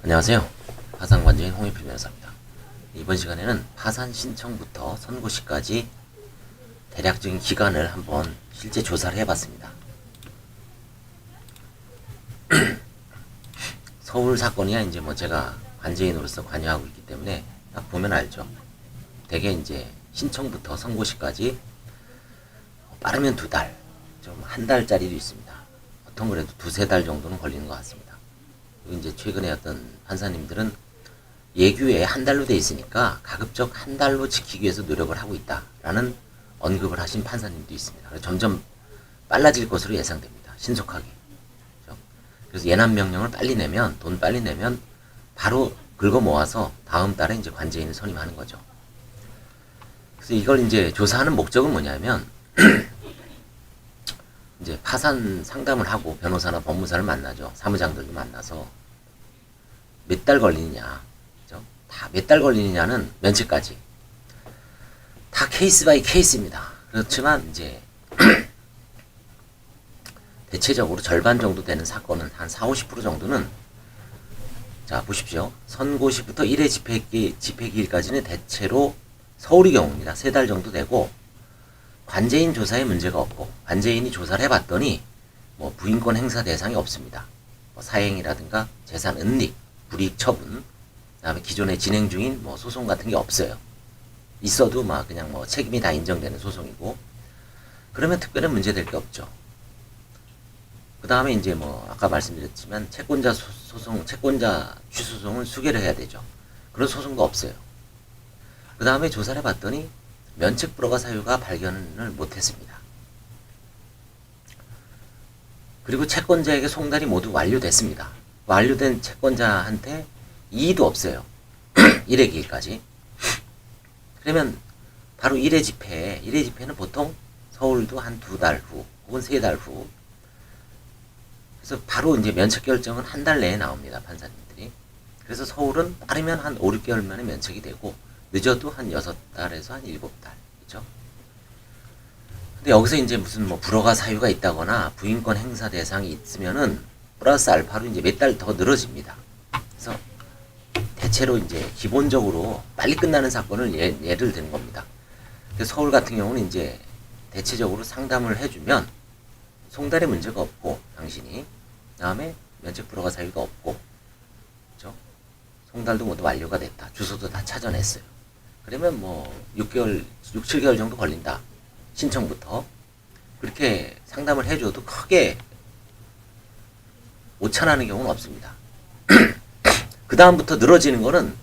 안녕하세요. 파산관제인 홍익필 변호사입니다. 이번 시간에는 파산 신청부터 선고 시까지 대략적인 기간을 한번 실제 조사를 해봤습니다. 서울 사건이야 이제 뭐 제가 관제인으로서 관여하고 있기 때문에 딱 보면 알죠. 대개 이제 신청부터 선고시까지 빠르면 2달, 좀 한 달짜리도 있습니다. 보통 그래도 2~3달 정도는 걸리는 것 같습니다. 그리고 이제 최근에 어떤 판사님들은 예규에 한 달로 돼 있으니까 가급적 한 달로 지키기 위해서 노력을 하고 있다라는 언급을 하신 판사님도 있습니다. 그래서 점점 빨라질 것으로 예상됩니다. 신속하게. 그래서 예납 명령을 빨리 내면, 돈 빨리 내면 바로 긁어 모아서 다음 달에 이제 관제인을 선임하는 거죠. 그래서 이걸 이제 조사하는 목적은 뭐냐면 이제 파산 상담을 하고 변호사나 법무사를 만나죠. 사무장들도 만나서 몇 달 걸리느냐, 다 몇 달 걸리느냐는 면책까지 다 케이스 바이 케이스입니다. 그렇지만 이제 대체적으로 절반 정도 되는 사건은 한 40~50% 정도는, 자 보십시오. 선고시부터 1회 집행기일까지는 대체로 서울의 경우입니다. 3달 정도 되고, 관제인 조사에 문제가 없고, 관제인이 조사를 해봤더니 뭐 부인권 행사 대상이 없습니다. 뭐 사행이라든가 재산 은닉, 불이익 처분, 그다음에 기존에 진행 중인 뭐 소송 같은 게 없어요. 있어도 막 그냥 뭐 책임이 다 인정되는 소송이고, 그러면 특별한 문제 될 게 없죠. 그 다음에 이제 뭐 아까 말씀드렸지만 채권자 소송, 채권자 취소송을 수개를 해야 되죠. 그런 소송도 없어요. 그 다음에 조사를 해봤더니 면책 불허가 사유가 발견을 못했습니다. 그리고 채권자에게 송달이 모두 완료됐습니다. 완료된 채권자한테 이의도 없어요. 1회 기일까지. 그러면 바로 1회 집회는 보통 서울도 한 2달 후 혹은 3달 후, 그래서 바로 이제 면책 결정은 한 달 내에 나옵니다. 판사님들이. 그래서 서울은 빠르면 한 5~6개월 만에 면책이 되고, 늦어도 한 6달에서 한 7달. 그죠? 근데 여기서 이제 무슨 뭐 불허가 사유가 있다거나 부인권 행사 대상이 있으면은 플러스 알파로 이제 몇 달 더 늘어집니다. 그래서 대체로 이제 기본적으로 빨리 끝나는 사건을 예를 드는 겁니다. 그래서 서울 같은 경우는 이제 대체적으로 상담을 해주면 송달에 문제가 없고, 당신이 다음에 면책 불허가 사유가 없고, 그죠? 송달도 모두 완료가 됐다. 주소도 다 찾아냈어요. 그러면 뭐 6~7개월 정도 걸린다. 신청부터. 그렇게 상담을 해줘도 크게 오차나는 경우는 없습니다. 그 다음부터 늘어지는 거는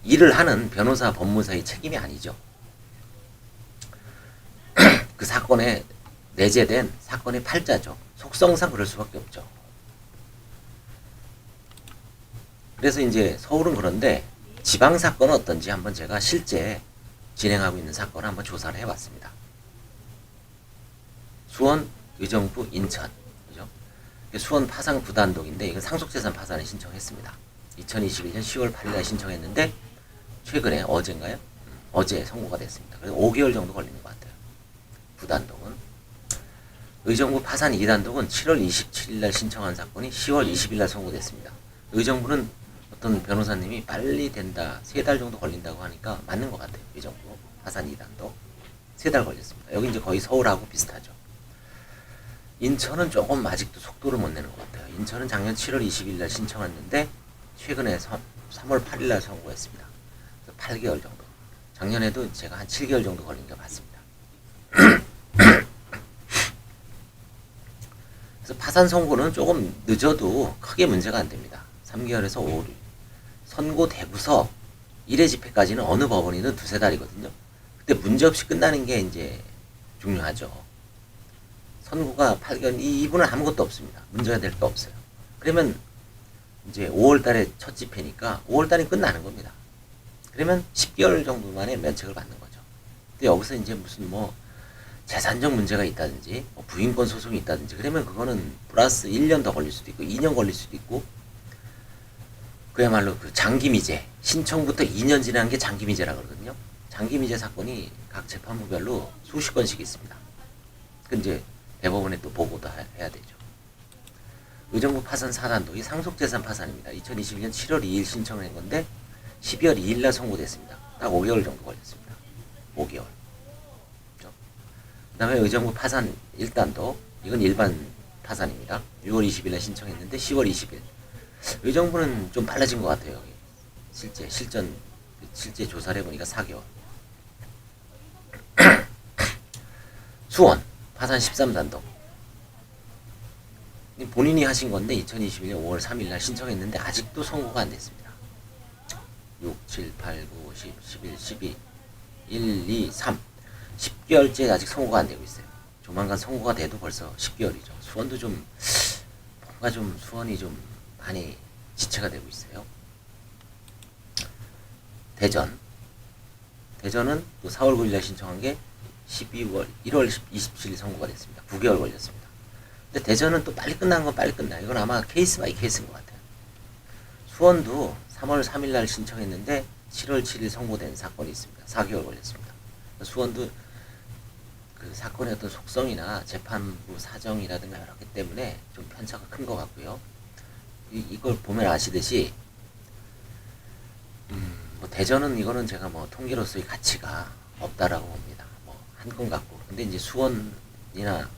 일을 하는 변호사, 법무사의 책임이 아니죠. 그 사건에 내재된 사건의 팔자죠. 속성상 그럴 수밖에 없죠. 그래서 이제 서울은 그런데 지방 사건은 어떤지 한번 제가 실제 진행하고 있는 사건을 한번 조사를 해봤습니다. 수원, 의정부, 인천, 그죠? 수원 파산 구단동인데 이건 상속재산 파산을 신청했습니다. 2021년 10월 8일에 신청했는데 최근에 어제인가요? 어제 선고가 됐습니다. 그래서 5개월 정도 걸리는 것 같아요. 부단동은. 의정부 파산 2단독은 7월 27일 날 신청한 사건이 10월 20일 날 선고됐습니다. 의정부는 어떤 변호사님이 빨리 된다, 3달 정도 걸린다고 하니까 맞는 것 같아요. 의정부 파산 2단독 3달 걸렸습니다. 여기 이제 거의 서울하고 비슷하죠. 인천은 조금 아직도 속도를 못 내는 것 같아요. 인천은 작년 7월 20일 날 신청했는데 최근에 3월 8일 날 선고했습니다. 8개월 정도. 작년에도 제가 한 7개월 정도 걸린 게 맞습니다. 그래서 파산 선고는 조금 늦어도 크게 문제가 안 됩니다. 3개월에서 5월. 선고 되고서 1회 집회까지는 어느 법원이든 2~3달이거든요. 그때 문제없이 끝나는 게 이제 중요하죠. 선고가 8개월, 이분은 아무것도 없습니다. 문제가 될 게 없어요. 그러면 이제 5월 달에 첫 집회니까 5월 달에 끝나는 겁니다. 그러면 10개월 정도 만에 면책을 받는 거죠. 근데 여기서 이제 무슨 뭐 재산적 문제가 있다든지 뭐 부인권 소송이 있다든지 그러면 그거는 플러스 1년 더 걸릴 수도 있고 2년 걸릴 수도 있고, 그야말로 그 장기미제, 신청부터 2년 지난 게 장기미제라 그러거든요. 장기미제 사건이 각 재판부별로 수십 건씩 있습니다. 그 이제 대법원에 또 보고도 해야 되죠. 의정부 파산 4단도 이 상속재산 파산입니다. 2021년 7월 2일 신청을 한 건데 12월 2일 날 선고됐습니다. 딱 5개월 정도 걸렸습니다. 5개월. 그 다음에 의정부 파산 1단도 이건 일반 파산입니다. 6월 20일에 신청했는데 10월 20일. 의정부는 좀 빨라진 것 같아요. 실제 조사를 해보니까 4개월. 수원 파산 13단도 본인이 하신 건데 2021년 5월 3일 날 신청했는데 아직도 선고가 안 됐습니다. 6, 7, 8, 9, 10, 11, 12, 1, 2, 3 10개월째 아직 선고가 안 되고 있어요. 조만간 선고가 돼도 벌써 10개월이죠. 수원도 좀 뭔가 좀 수원이 좀 많이 지체가 되고 있어요. 대전은 또 4월 9일날 신청한 게 1월 27일 선고가 됐습니다. 9개월 걸렸습니다. 근데 대전은 또 빨리 끝난 건 빨리 끝나. 이건 아마 케이스 바이 케이스인 것 같아요. 수원도 3월 3일날 신청했는데 7월 7일 선고된 사건이 있습니다. 4개월 걸렸습니다. 수원도 그 사건의 어떤 속성이나 재판부 사정이라든가 여러 개 때문에 좀 편차가 큰 것 같고요. 이걸 보면 아시듯이 뭐 대전은 이거는 제가 뭐 통계로서의 가치가 없다라고 봅니다. 뭐 한 건 같고. 근데 이제 수원이나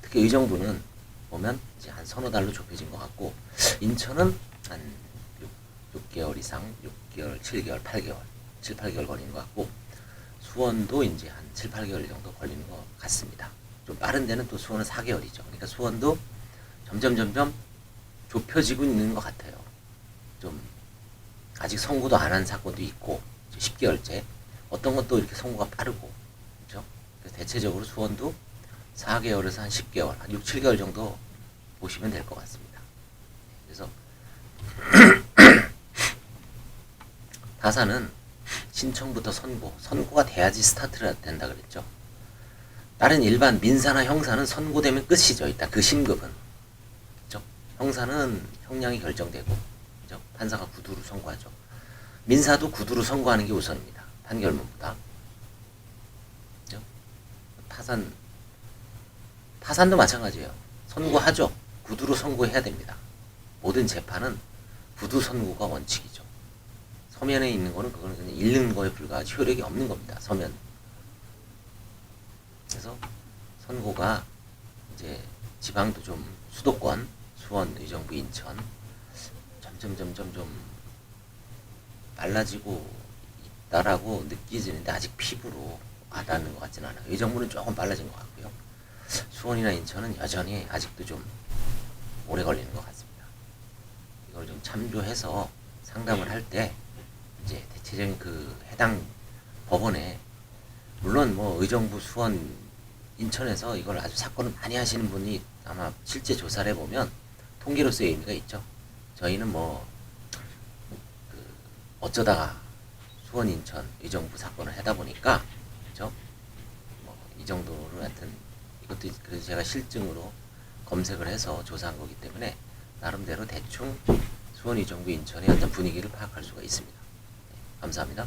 특히 의정부는 보면 이제 한 서너 달로 좁혀진 것 같고, 인천은 한 6개월 이상, 6개월, 7개월, 8개월, 7, 8개월 걸리는 것 같고, 수원도 이제 한 7, 8개월 정도 걸리는 것 같습니다. 좀 빠른 데는 또 수원은 4개월이죠. 그러니까 수원도 점점 좁혀지고 있는 것 같아요. 좀 아직 선고도 안 한 사건도 있고 10개월째 어떤 것도 이렇게 선고가 빠르고, 그렇죠? 그래서 대체적으로 수원도 4개월에서 한 10개월, 한 6, 7개월 정도 보시면 될 것 같습니다. 그래서 파산은 신청부터 선고가 돼야지 스타트가 된다 그랬죠. 다른 일반 민사나 형사는 선고되면 끝이죠. 일단 그 심급은. 그렇죠? 형사는 형량이 결정되고, 그렇죠? 판사가 구두로 선고하죠. 민사도 구두로 선고하는 게 우선입니다. 판결문보다. 그렇죠? 파산도 마찬가지예요. 선고하죠. 구두로 선고해야 됩니다. 모든 재판은 구두 선고가 원칙이죠. 서면에 있는 거는 그거는 그냥 읽는 거에 불과하지 효력이 없는 겁니다. 서면. 그래서 선고가 이제 지방도 좀 수도권, 수원, 의정부, 인천 점점 좀 빨라지고 있다라고 느끼지는데 아직 피부로 와닿는 것 같지는 않아요. 의정부는 조금 빨라진 것 같고요. 수원이나 인천은 여전히 아직도 좀 오래 걸리는 것 같습니다. 이걸 좀 참조해서 상담을 할 때 이제 대체적인 그 해당 법원에, 물론 뭐 의정부, 수원, 인천에서 이걸 아주 사건을 많이 하시는 분이 아마 실제 조사를 해보면 통계로서의 의미가 있죠. 저희는 뭐 어쩌다가 수원, 인천, 의정부 사건을 하다 보니까, 그죠? 뭐 이 정도로 하여튼 이것도 그래서 제가 실증으로 검색을 해서 조사한 거기 때문에 나름대로 대충 수원, 의정부, 인천의 어떤 분위기를 파악할 수가 있습니다. 네, 감사합니다.